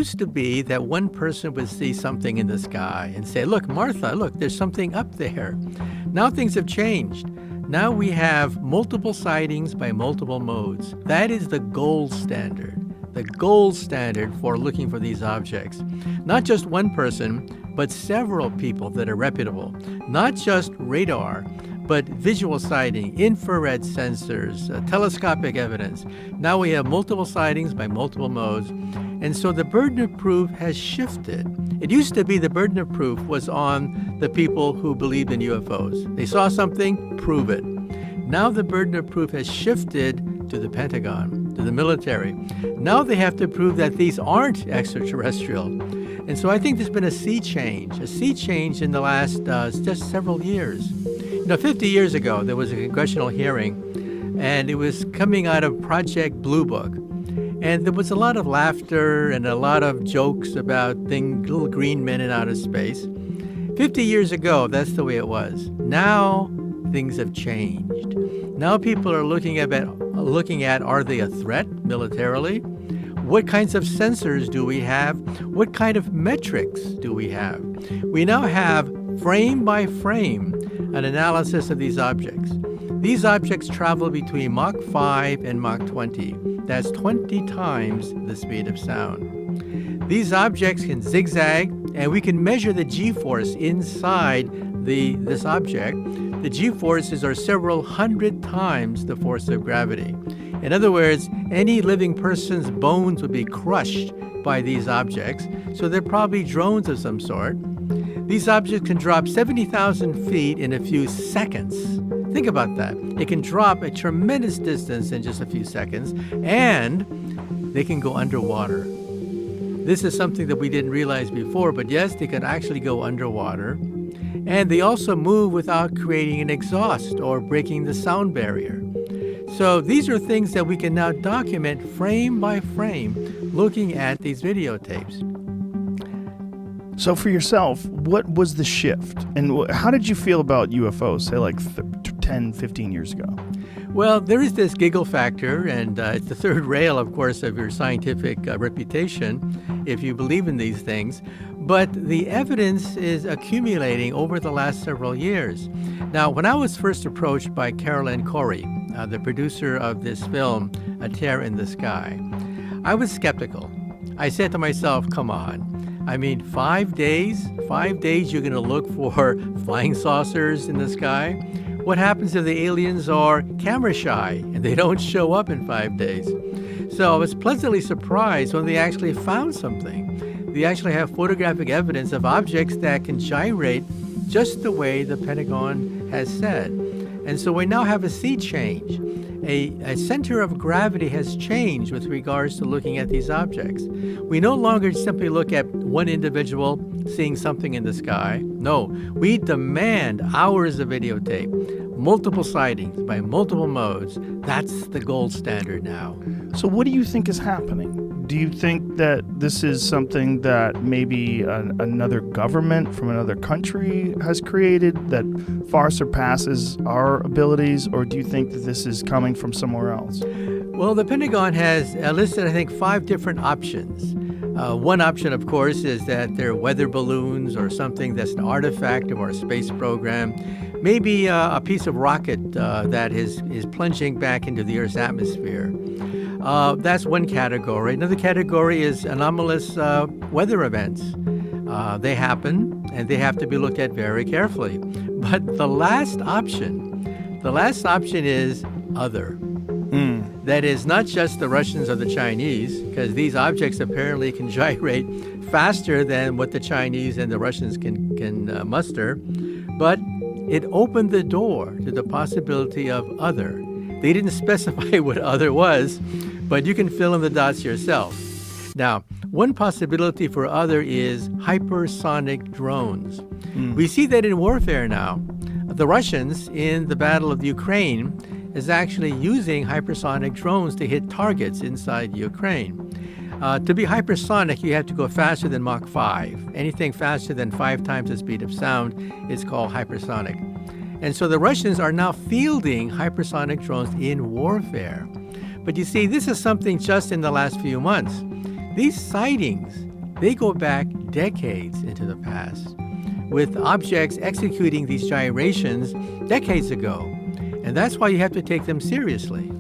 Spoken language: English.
used to be that one person would see something in the sky and say, look, Martha, look, there's something up there. Now things have changed. Now we have multiple sightings by multiple modes. That is the gold standard for looking for these objects. Not just one person, but several people that are reputable. Not just radar, but visual sighting, infrared sensors, telescopic evidence. Now we have multiple sightings by multiple modes. And so the burden of proof has shifted. It used to be the burden of proof was on the people who believed in UFOs. They saw something, prove it. Now the burden of proof has shifted to the Pentagon, to the military. Now they have to prove that these aren't extraterrestrial. And so I think there's been a sea change in the last just several years. 50 years ago, there was a congressional hearing, and it was coming out of Project Blue Book. And there was a lot of laughter and a lot of jokes about little green men in outer space. 50 years ago, that's the way it was. Now, things have changed. Now people are looking at, are they a threat militarily? What kinds of sensors do we have? What kind of metrics do we have? We now have, frame by frame, an analysis of these objects. These objects travel between Mach 5 and Mach 20. That's 20 times the speed of sound. These objects can zigzag, and we can measure the G-force inside this object. The G-forces are several hundred times the force of gravity. In other words, any living person's bones would be crushed by these objects, so they're probably drones of some sort. These objects can drop 70,000 feet in a few seconds. Think about that. It can drop a tremendous distance in just a few seconds, and they can go underwater. This is something that we didn't realize before, but yes, they can actually go underwater. And they also move without creating an exhaust or breaking the sound barrier. So these are things that we can now document frame by frame looking at these videotapes. So for yourself, what was the shift? And how did you feel about UFOs, say like 10, 15 years ago? Well, there is this giggle factor, and it's the third rail, of course, of your scientific reputation, if you believe in these things. But the evidence is accumulating over the last several years. Now, when I was first approached by Carolyn Corey, the producer of this film, A Tear in the Sky, I was skeptical. I said to myself, come on. I mean, 5 days? 5 days you're going to look for flying saucers in the sky? What happens if the aliens are camera shy and they don't show up in 5 days? So I was pleasantly surprised when they actually found something. They actually have photographic evidence of objects that can gyrate just the way the Pentagon has said. And so we now have a sea change. A center of gravity has changed with regards to looking at these objects. We no longer simply look at one individual seeing something in the sky. No, we demand hours of videotape, multiple sightings by multiple modes. That's the gold standard now. So what do you think is happening? Do you think that this is something that maybe another government from another country has created that far surpasses our abilities, or do you think that this is coming from somewhere else? Well, the Pentagon has listed, I think, 5 different options. One option, of course, is that they're weather balloons or something that's an artifact of our space program. Maybe a piece of rocket that is plunging back into the Earth's atmosphere. That's one category. Another category is anomalous weather events. They happen, and they have to be looked at very carefully. But the last option is other. That is not just the Russians or the Chinese, because these objects apparently can gyrate faster than what the Chinese and the Russians can muster, but it opened the door to the possibility of other. They didn't specify what other was, but you can fill in the dots yourself. Now, one possibility for other is hypersonic drones. We see that in warfare now. The Russians, in the Battle of Ukraine, is actually using hypersonic drones to hit targets inside Ukraine. To be hypersonic, you have to go faster than Mach 5. Anything faster than 5 times the speed of sound is called hypersonic. And so the Russians are now fielding hypersonic drones in warfare. But you see, this is something just in the last few months. These sightings They go back decades into the past, with objects executing these gyrations decades ago. And that's why you have to take them seriously.